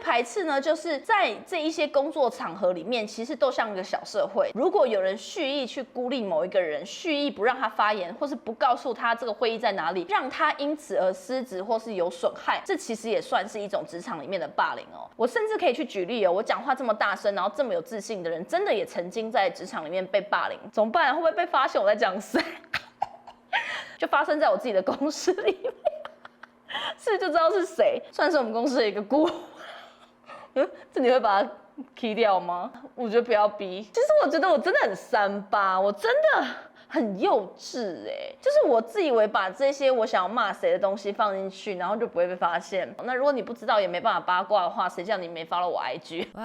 排斥呢，就是在这一些工作场合里面，其实都像一个小社会。如果有人蓄意去孤立某一个人，蓄意不让他发言，或是不告诉他这个会议在哪里，让他因此而失职或是有损害，这其实也算是一种职场里面的霸凌哦。我甚至可以去举例哦，我讲话这么大声，然后这么有自信的人，真的也曾经在职场里面被霸凌，怎么办？会不会被发现我在讲谁？就发生在我自己的公司里面，是就知道是谁，算是我们公司的一个孤。这你会把它 key 掉吗？我觉得不要逼。其实我觉得我真的很3八，我真的很幼稚就是我自以为把这些我想要骂谁的东西放进去，然后就不会被发现。那如果你不知道也没办法八卦的话，谁叫你没 follow 我 IG？ 白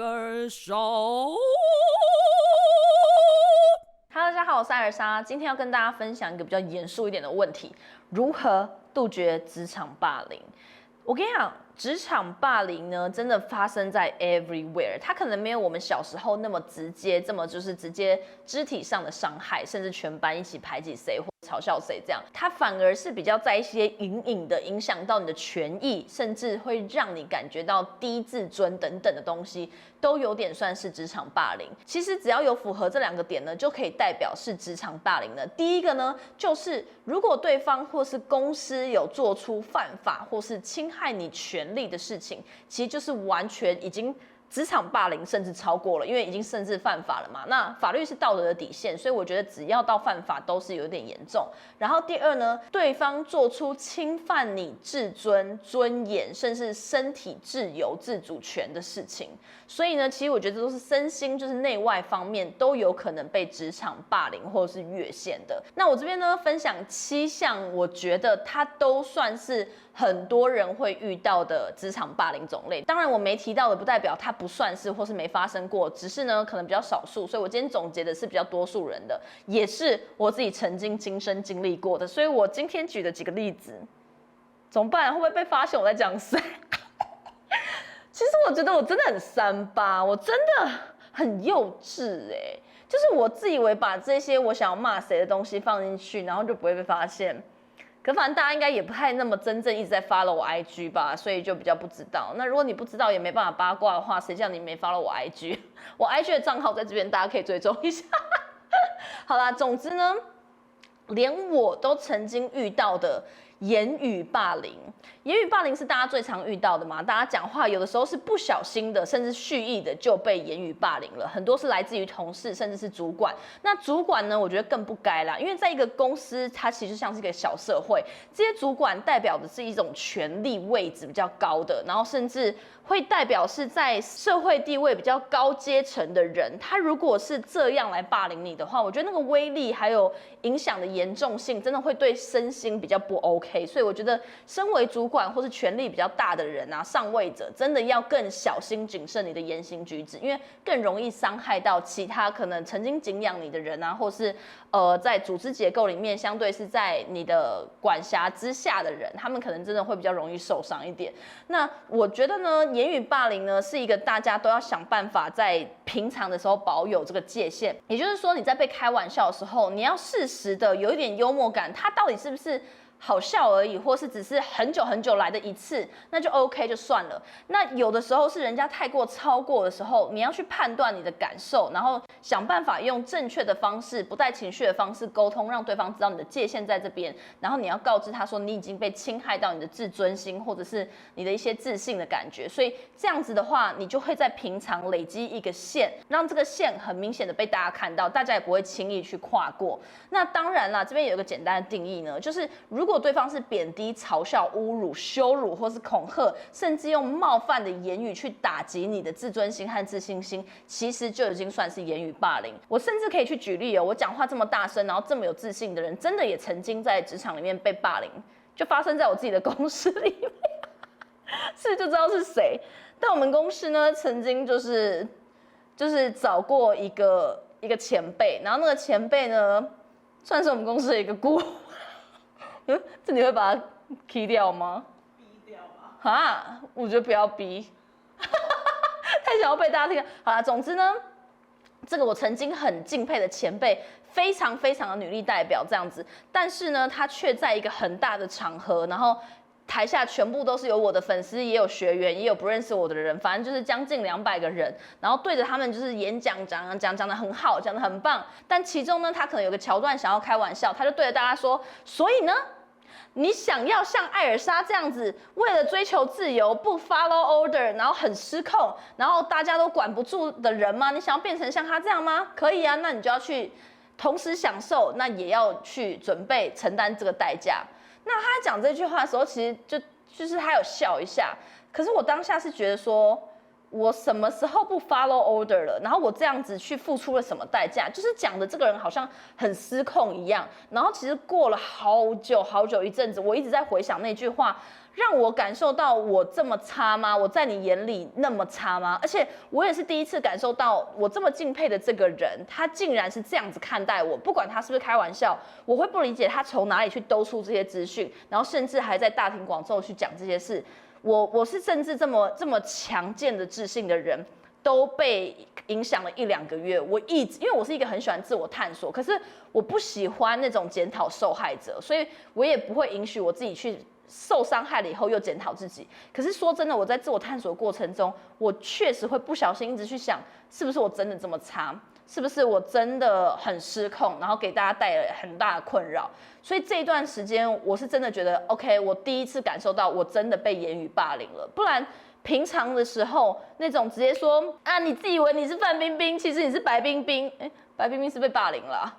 儿手。Hello， 大家好，我是艾尔莎，今天要跟大家分享一个比较严肃一点的问题：如何杜绝职场霸凌？我跟你讲，职场霸凌呢，真的发生在 everywhere。它可能没有我们小时候那么直接，这么就是直接肢体上的伤害，甚至全班一起排挤谁或嘲笑谁这样。它反而是比较在一些隐隐的影响到你的权益，甚至会让你感觉到低自尊等等的东西，都有点算是职场霸凌。其实只要有符合这2个点呢，就可以代表是职场霸凌的。第一个呢，就是如果对方或是公司有做出犯法或是侵害你权利的事情，其实就是完全已经职场霸凌，甚至超过了，因为已经甚至犯法了嘛。那法律是道德的底线，所以我觉得只要到犯法都是有点严重。然后第二呢，对方做出侵犯你自尊、尊严，甚至身体自由、自主权的事情。所以呢，其实我觉得都是身心，就是内外方面都有可能被职场霸凌或者是越线的。那我这边呢，分享7项，我觉得它都算是很多人会遇到的职场霸凌种类。当然，我没提到的不代表它不算是或是没发生过，只是呢可能比较少数。所以我今天总结的是比较多数人的，也是我自己曾经亲身经历过的。所以我今天举的几个例子，怎么办？会不会被发现我在讲谁？其实我觉得我真的很3八，我真的很幼稚就是我自以为把这些我想要骂谁的东西放进去，然后就不会被发现。可反正大家应该也不太那么真正一直在 follow 我 IG 吧，所以就比较不知道。那如果你不知道也没办法八卦的话，谁叫你没 follow 我 IG？ 我 IG 的账号在这边，大家可以追踪一下。好啦，总之呢，连我都曾经遇到的言语霸凌。言语霸凌是大家最常遇到的嘛？大家讲话有的时候是不小心的，甚至蓄意的就被言语霸凌了。很多是来自于同事，甚至是主管。那主管呢，我觉得更不该啦，因为在一个公司，它其实像是一个小社会，这些主管代表的是一种权力位置比较高的，然后甚至会代表是在社会地位比较高阶层的人。他如果是这样来霸凌你的话，我觉得那个威力还有影响的严重性，真的会对身心比较不 OK。所以我觉得，身为主管或是权力比较大的人啊，上位者真的要更小心谨慎你的言行举止，因为更容易伤害到其他可能曾经敬仰你的人啊，或是在组织结构里面相对是在你的管辖之下的人，他们可能真的会比较容易受伤一点。那我觉得呢，言语霸凌呢是一个大家都要想办法在平常的时候保有这个界限，也就是说你在被开玩笑的时候，你要适时的有一点幽默感，它到底是不是好笑而已，或是只是很久很久来的一次，那就 OK 就算了。那有的时候是人家太过超过的时候，你要去判断你的感受，然后想办法用正确的方式，不带情绪的方式沟通，让对方知道你的界限在这边。然后你要告知他说，你已经被侵害到你的自尊心，或者是你的一些自信的感觉。所以这样子的话，你就会在平常累积一个线，让这个线很明显的被大家看到，大家也不会轻易去跨过。那当然啦，这边有一个简单的定义呢，就是如果对方是贬低、嘲笑、侮辱、羞辱或是恐吓，甚至用冒犯的言语去打击你的自尊心和自信心，其实就已经算是言语霸凌。我甚至可以去举例我讲话这么大声，然后这么有自信的人，真的也曾经在职场里面被霸凌，就发生在我自己的公司里面，是就知道是谁。但我们公司呢，曾经就是找过一个前辈，然后那个前辈呢，算是我们公司的一个孤。这你会把它 key 掉吗？逼掉吧。哈，我觉得不要逼，太想要被大家听。好啦，总之呢，这个我曾经很敬佩的前辈，非常非常的女力代表这样子，但是呢，她却在一个很大的场合，然后台下全部都是有我的粉丝，也有学员，也有不认识我的人，反正就是将近200个人，然后对着他们就是演讲讲得很好，讲得很棒。但其中呢，他可能有个桥段想要开玩笑，他就对着大家说：所以呢，你想要像艾尔莎这样子，为了追求自由不 follow order， 然后很失控，然后大家都管不住的人吗？你想要变成像他这样吗？可以啊，那你就要去同时享受，那也要去准备承担这个代价。那他讲这句话的时候，其实就是他有笑一下，可是我当下是觉得说，我什么时候不 follow order 了？然后我这样子去付出了什么代价？就是讲的这个人好像很失控一样。然后其实过了好久一阵子，我一直在回想那句话，让我感受到我这么差吗？我在你眼里那么差吗？而且我也是第一次感受到，我这么敬佩的这个人，他竟然是这样子看待我。不管他是不是开玩笑，我会不理解他从哪里去兜出这些资讯，然后甚至还在大庭广众去讲这些事。我是甚至这么强健的自信的人，都被影响了1-2个月。因为我是一个很喜欢自我探索，可是我不喜欢那种检讨受害者，所以我也不会允许我自己去受伤害了以后又检讨自己。可是说真的，我在自我探索的过程中，我确实会不小心一直去想，是不是我真的这么差？是不是我真的很失控，然后给大家带来很大的困扰？所以这一段时间，我是真的觉得 ，OK， 我第一次感受到我真的被言语霸凌了。不然平常的时候，那种直接说啊，你自以为你是范冰冰，其实你是白冰冰，白冰冰是被霸凌了啊，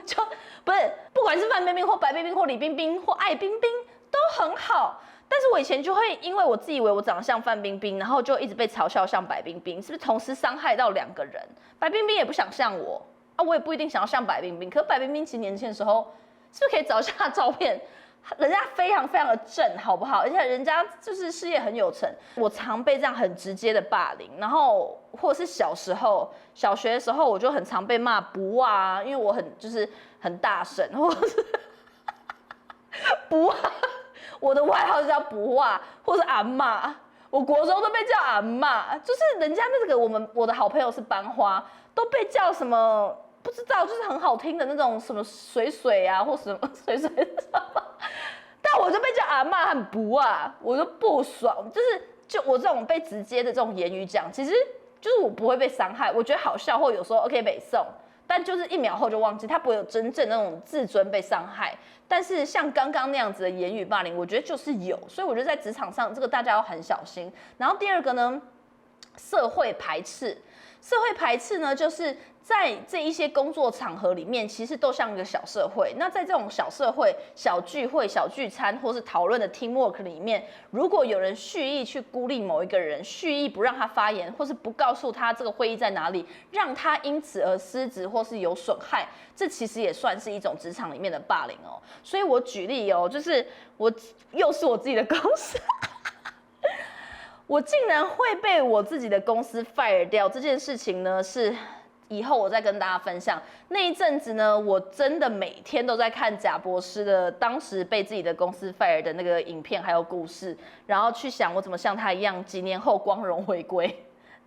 就不是，不管是范冰冰或白冰冰或李冰冰或艾冰冰都很好。但是我以前就会因为我自以为我长得像范冰冰，然后就一直被嘲笑像白冰冰，是不是同时伤害到2个人？白冰冰也不想像我啊，我也不一定想要像白冰冰。可是白冰冰其实年轻的时候，是不是可以找一下照片？人家非常的正，好不好？而且人家就是事业很有成。我常被这样很直接的霸凌，然后或者是小学的时候，我就很常被骂不啊，因为我很大声，或者是不啊。我的外号就叫不啊，或是阿嬷，我国中都被叫阿嬷，就是人家那个我的好朋友是班花，都被叫什么不知道，就是很好听的那种什么水啊，或什么水什么，但我就被叫阿嬷很不啊，我就不爽，就我这种被直接的这种言语讲，其实就是我不会被伤害，我觉得好笑，或有时候 OK 北宋。但就是1秒后就忘记，他不会有真正那种自尊被伤害。但是像刚刚那样子的言语霸凌，我觉得就是有，所以我觉得在职场上，这个大家要很小心。然后第二个呢，社会排斥。社会排斥呢，就是在这一些工作场合里面，其实都像一个小社会。那在这种小社会、小聚会、小聚餐，或是讨论的 teamwork 里面，如果有人蓄意去孤立某一个人，蓄意不让他发言，或是不告诉他这个会议在哪里，让他因此而失职或是有损害，这其实也算是一种职场里面的霸凌哦。所以我举例哦，就是又是我自己的公司。我竟然会被我自己的公司 fire 掉这件事情呢，是以后我再跟大家分享。那一阵子呢，我真的每天都在看贾博士的当时被自己的公司 fire 的那个影片还有故事，然后去想我怎么像他一样，几年后光荣回归。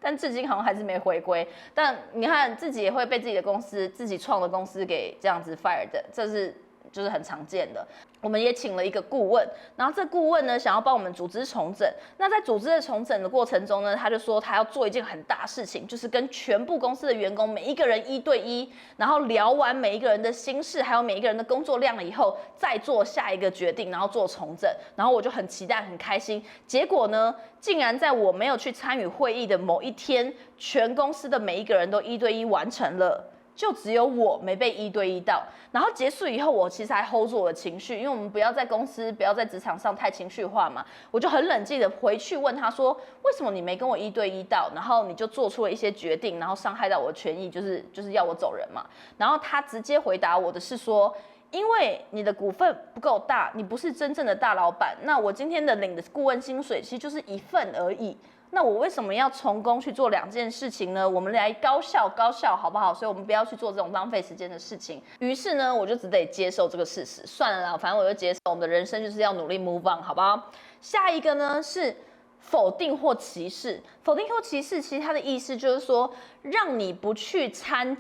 但至今好像还是没回归。但你看自己也会被自己的公司、自己创的公司给这样子 fire 的，这是就是很常见的。我们也请了一个顾问，然后这顾问呢想要帮我们组织重整。那在组织的重整的过程中呢，他就说他要做一件很大事情，就是跟全部公司的员工每一个人1对1，然后聊完每一个人的心事，还有每一个人的工作量了以后，再做下一个决定，然后做重整。然后我就很期待、很开心。结果呢，竟然在我没有去参与会议的某一天，全公司的每一个人都1对1完成了。就只有我没被1对1到，然后结束以后，我其实还 hold 住我的情绪，因为我们不要在公司、不要在职场上太情绪化嘛。我就很冷静的回去问他说，为什么你没跟我1对1到，然后你就做出了一些决定，然后伤害到我的权益，就是要我走人嘛。然后他直接回答我的是说，因为你的股份不够大，你不是真正的大老板，那我今天的领的顾问薪水其实就是1份而已。那我为什么要从工去做2件事情呢？我们来高效好不好？所以我们不要去做这种浪费时间的事情。于是呢，我就只得接受这个事实，算了啦，反正我就接受。我们的人生就是要努力 move on， 好不好？下一个呢是否定或歧视。否定或歧视，其实它的意思就是说，让你不去参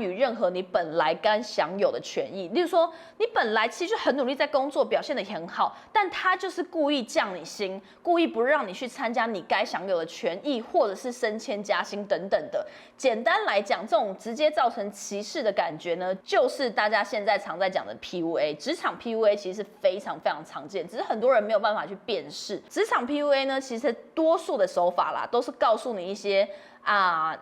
与任何你本来该享有的权益。例如说，你本来其实很努力在工作，表现得很好，但他就是故意降你薪，故意不让你去参加你该享有的权益，或者是升迁加薪等等的。简单来讲，这种直接造成歧视的感觉呢，就是大家现在常在讲的 PUA。职场 PUA 其实是非常非常常见，只是很多人没有办法去辨识。职场 PUA 呢，其实多数的手法啦，都是告诉你一些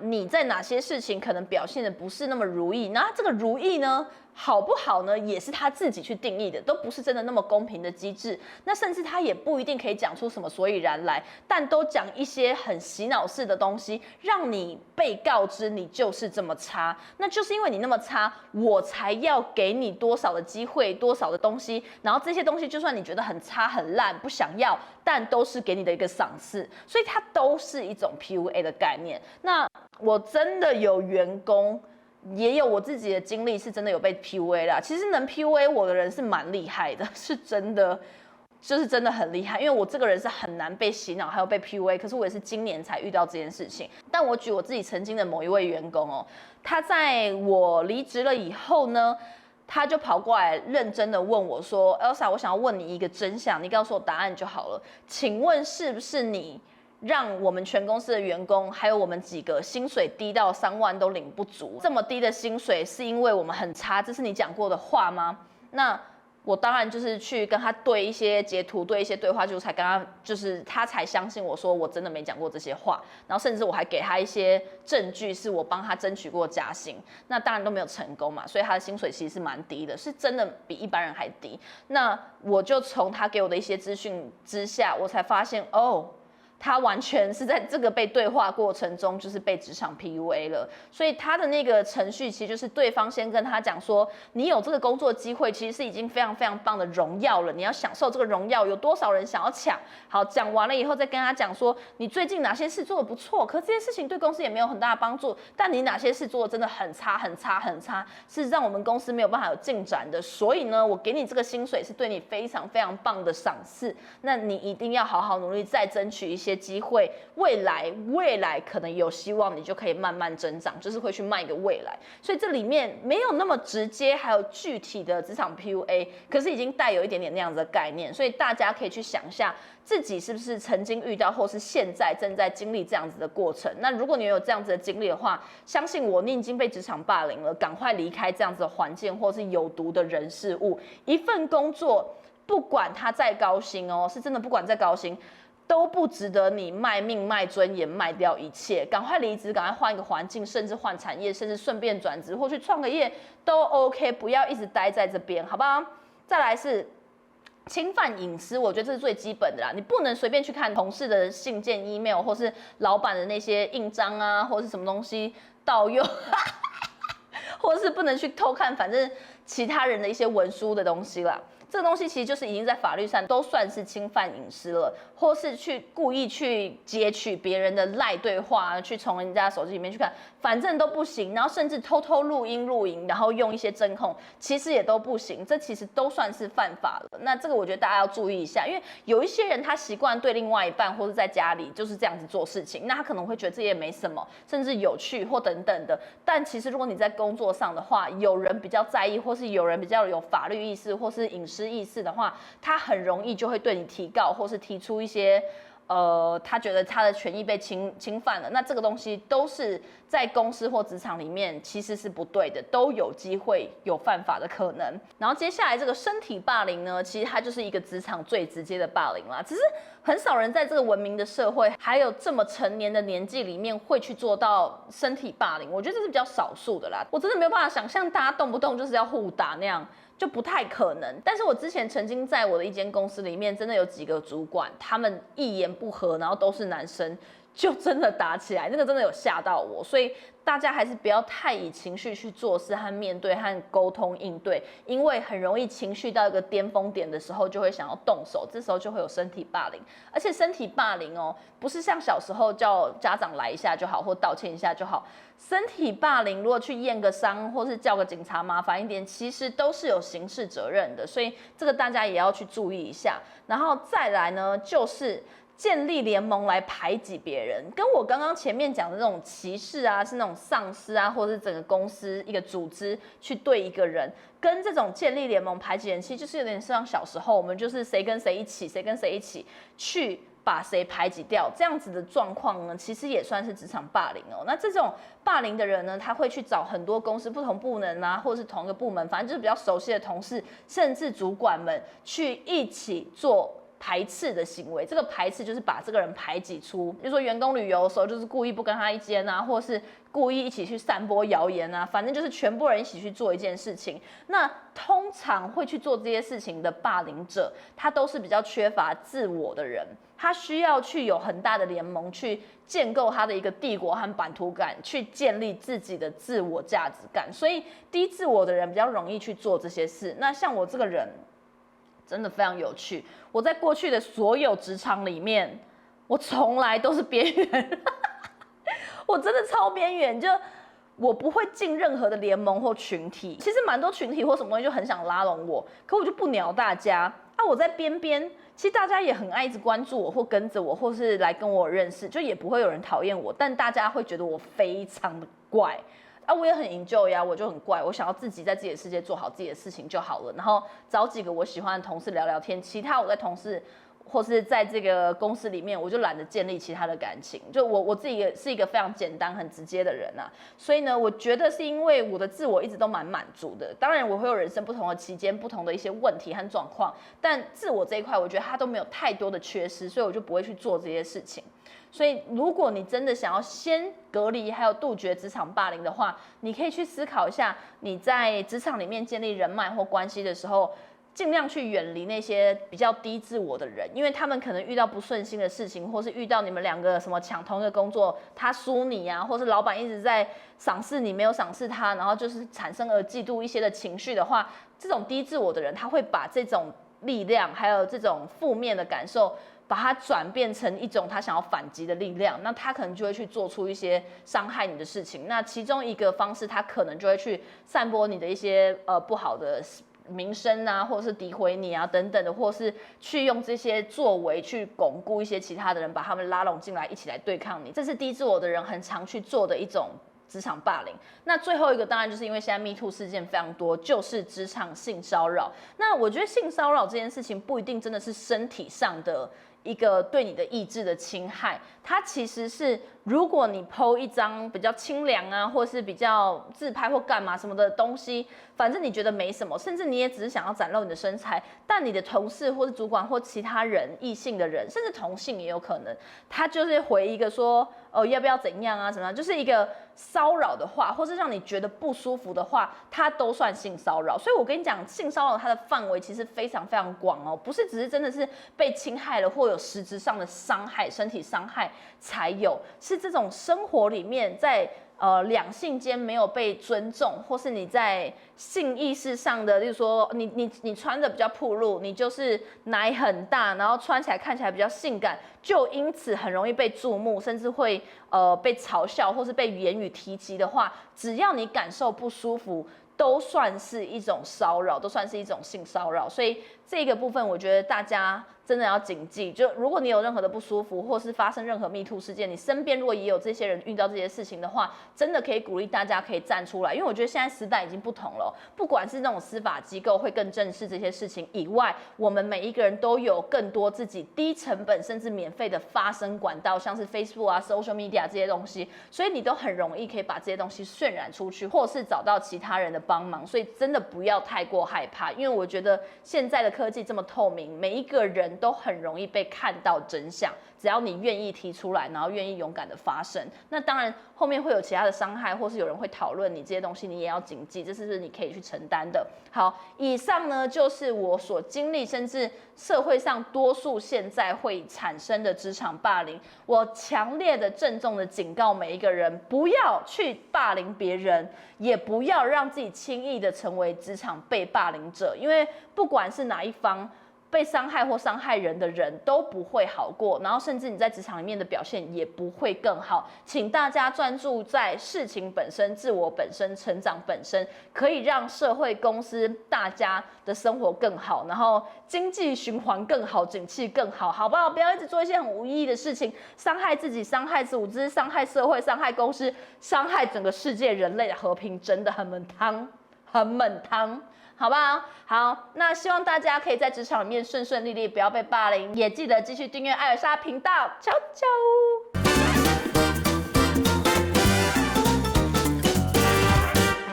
你在哪些事情可能表现的不是那么如意，那这个如意呢，好不好呢，也是他自己去定义的，都不是真的那么公平的机制。那甚至他也不一定可以讲出什么所以然来，但都讲一些很洗脑式的东西，让你被告知你就是这么差。那就是因为你那么差，我才要给你多少的机会，多少的东西，然后这些东西就算你觉得很差很烂，不想要，但都是给你的一个赏识，所以它都是一种 PUA 的概念。那我真的有员工。也有我自己的经历，是真的有被 PUA 啦。其实能 PUA 我的人是蛮厉害的，是真的，就是真的很厉害。因为我这个人是很难被洗脑，还有被 PUA。可是我也是今年才遇到这件事情。但我举我自己曾经的某一位员工哦，他在我离职了以后呢，他就跑过来认真的问我说 ：“Elsa， 我想要问你一个真相，你告诉我答案就好了。请问是不是你？”让我们全公司的员工，还有我们几个薪水低到3万都领不足，这么低的薪水是因为我们很差，这是你讲过的话吗？那我当然就是去跟他对一些截图，对一些对话，就才跟他，就是他才相信我说我真的没讲过这些话，然后甚至我还给他一些证据，是我帮他争取过加薪，那当然都没有成功嘛，所以他的薪水其实是蛮低的，是真的比一般人还低。那我就从他给我的一些资讯之下，我才发现哦。他完全是在这个被对话过程中，就是被职场 PUA 了。所以他的那个程序，其实就是对方先跟他讲说，你有这个工作机会，其实是已经非常非常棒的荣耀了。你要享受这个荣耀，有多少人想要抢？好，讲完了以后，再跟他讲说，你最近哪些事做得不错，可这些事情对公司也没有很大的帮助，但你哪些事做得真的很差、很差、很差，是让我们公司没有办法有进展的。所以呢，我给你这个薪水是对你非常非常棒的赏识，那你一定要好好努力，再争取一些机会，未来可能有希望，你就可以慢慢增长，就是会去卖一个未来。所以这里面没有那么直接，还有具体的职场 PUA， 可是已经带有一点点那样子的概念，所以大家可以去想一下，自己是不是曾经遇到，或是现在正在经历这样子的过程。那如果你有这样子的经历的话，相信我，你已经被职场霸凌了，赶快离开这样子的环境，或是有毒的人事物。一份工作，不管它再高薪哦，是真的不管再高薪，都不值得你卖命、卖尊严、卖掉一切。赶快离职，赶快换一个环境，甚至换产业，甚至顺便转职或去创个业都 OK， 不要一直待在这边，好不好？再来是侵犯隐私，我觉得这是最基本的啦。你不能随便去看同事的信件、email， 或是老板的那些印章啊，或是什么东西盗用，或是不能去偷看，反正其他人的一些文书的东西啦。这个东西其实就是已经在法律上都算是侵犯隐私了，或是去故意去截取别人的赖对话，去从人家手机里面去看，反正都不行。然后甚至偷偷录音、然后用一些针控，其实也都不行。这其实都算是犯法了。那这个我觉得大家要注意一下，因为有一些人他习惯对另外一半或是在家里就是这样子做事情，那他可能会觉得这也没什么，甚至有趣或等等的。但其实如果你在工作上的话，有人比较在意，或是有人比较有法律意识，或是隐私意识的话，他很容易就会对你提告，或是提出一些他觉得他的权益被侵犯了。那这个东西都是在公司或职场里面其实是不对的，都有机会有犯法的可能。然后接下来这个身体霸凌呢，其实它就是一个职场最直接的霸凌啦，只是很少人在这个文明的社会，还有这么成年的年纪里面会去做到身体霸凌，我觉得这是比较少数的啦。我真的没有办法想象大家动不动就是要互打那样。就不太可能，但是我之前曾经在我的一间公司里面，真的有几个主管，他们一言不合，然后都是男生，就真的打起来，那个真的有吓到我，所以大家还是不要太以情绪去做事和面对和沟通应对，因为很容易情绪到一个巅峰点的时候，就会想要动手，这时候就会有身体霸凌，而且身体霸凌哦，不是像小时候叫家长来一下就好，或道歉一下就好。身体霸凌，如果去验个伤，或是叫个警察麻烦一点，其实都是有刑事责任的，所以这个大家也要去注意一下。然后再来呢，就是建立联盟来排挤别人，跟我刚刚前面讲的那种歧视啊，是那种上司啊，或者是整个公司一个组织去对一个人，跟这种建立联盟排挤人，其实就是有点像小时候我们就是谁跟谁一起，谁跟谁一起去把谁排挤掉，这样子的状况呢，其实也算是职场霸凌哦。那这种霸凌的人呢，他会去找很多公司不同部门啊，或者是同一个部门，反正就是比较熟悉的同事，甚至主管们去一起做排斥的行为。这个排斥就是把这个人排挤出，比如说员工旅游的时候，就是故意不跟他一间啊，或是故意一起去散播谣言啊，反正就是全部人一起去做一件事情。那通常会去做这些事情的霸凌者，他都是比较缺乏自我的人，他需要去有很大的联盟，去建构他的一个帝国和版图感，去建立自己的自我价值感。所以低自我的人比较容易去做这些事。那像我这个人，真的非常有趣。我在过去的所有职场里面，我从来都是边缘，我真的超边缘，就我不会进任何的联盟或群体。其实蛮多群体或什么东西就很想拉拢我，可我就不鸟大家。我在边边，其实大家也很爱一直关注我或跟着我，或是来跟我认识，就也不会有人讨厌我，但大家会觉得我非常的怪。我也很 enjoy 呀，我就很怪，我想要自己在自己的世界做好自己的事情就好了，然后找几个我喜欢的同事聊聊天，其他我在同事或是在这个公司里面，我就懒得建立其他的感情。就我自己也是一个非常简单、很直接的人啊，所以呢，我觉得是因为我的自我一直都蛮满足的。当然，我会有人生不同的期间、不同的一些问题和状况，但自我这一块，我觉得它都没有太多的缺失，所以我就不会去做这些事情。所以，如果你真的想要先隔离还有杜绝职场霸凌的话，你可以去思考一下，你在职场里面建立人脉或关系的时候，尽量去远离那些比较低自我的人，因为他们可能遇到不顺心的事情，或是遇到你们两个什么抢同一个工作，他输你啊，或是老板一直在赏识你，没有赏识他，然后就是产生了嫉妒一些的情绪的话，这种低自我的人，他会把这种力量还有这种负面的感受，把它转变成一种他想要反击的力量，那他可能就会去做出一些伤害你的事情。那其中一个方式，他可能就会去散播你的一些不好的名声啊，或者是诋毁你啊等等的，或是去用这些作为去巩固一些其他的人，把他们拉拢进来一起来对抗你。这是低自我的人很常去做的一种职场霸凌。那最后一个当然就是因为现在 Me Too 事件非常多，就是职场性骚扰。那我觉得性骚扰这件事情不一定真的是身体上的一个对你的意志的侵害，它其实是如果你 po 一张比较清凉啊，或是比较自拍或干嘛什么的东西，反正你觉得没什么，甚至你也只是想要展露你的身材，但你的同事或是主管或其他人异性的人，甚至同性也有可能，他就是回一个说要不要怎样啊什么样，就是一个骚扰的话，或是让你觉得不舒服的话，它都算性骚扰。所以我跟你讲，性骚扰它的范围其实非常非常广哦，不是只是真的是被侵害了或有实质上的伤害、身体伤害才有，是这种生活里面在两性间没有被尊重，或是你在性意识上的，例如说你穿的比较暴露，你就是奶很大，然后穿起来看起来比较性感，就因此很容易被注目，甚至会被嘲笑或是被言语提及的话，只要你感受不舒服，都算是一种骚扰，都算是一种性骚扰。所以这个部分，我觉得大家真的要谨记。就如果你有任何的不舒服，或是发生任何 Me Too 事件，你身边如果也有这些人遇到这些事情的话，真的可以鼓励大家可以站出来，因为我觉得现在时代已经不同了。不管是那种司法机构会更正视这些事情以外，我们每一个人都有更多自己低成本甚至免费的发声管道，像是 Facebook 啊、Social Media 这些东西，所以你都很容易可以把这些东西渲染出去，或是找到其他人的帮忙。所以真的不要太过害怕，因为我觉得现在的科技这么透明，每一个人都很容易被看到真相，只要你愿意提出来，然后愿意勇敢的发声。那当然后面会有其他的伤害，或是有人会讨论你这些东西，你也要谨记，这是不是你可以去承担的。好，以上呢就是我所经历，甚至社会上多数现在会产生的职场霸凌。我强烈的郑重的警告每一个人，不要去霸凌别人，也不要让自己轻易的成为职场被霸凌者，因为不管是哪一方，被伤害或伤害人的人都不会好过，然后甚至你在职场里面的表现也不会更好。请大家专注在事情本身、自我本身、成长本身，可以让社会、公司大家的生活更好，然后经济循环更好，景气更好，好不好？不要一直做一些很无意义的事情，伤害自己、伤害组织、伤害社会、伤害公司、伤害整个世界人类的和平，真的很猛汤，很猛汤。好不好？好，那希望大家可以在职场里面顺顺利利，不要被霸凌，也记得继续订阅艾尔莎频道，悄悄。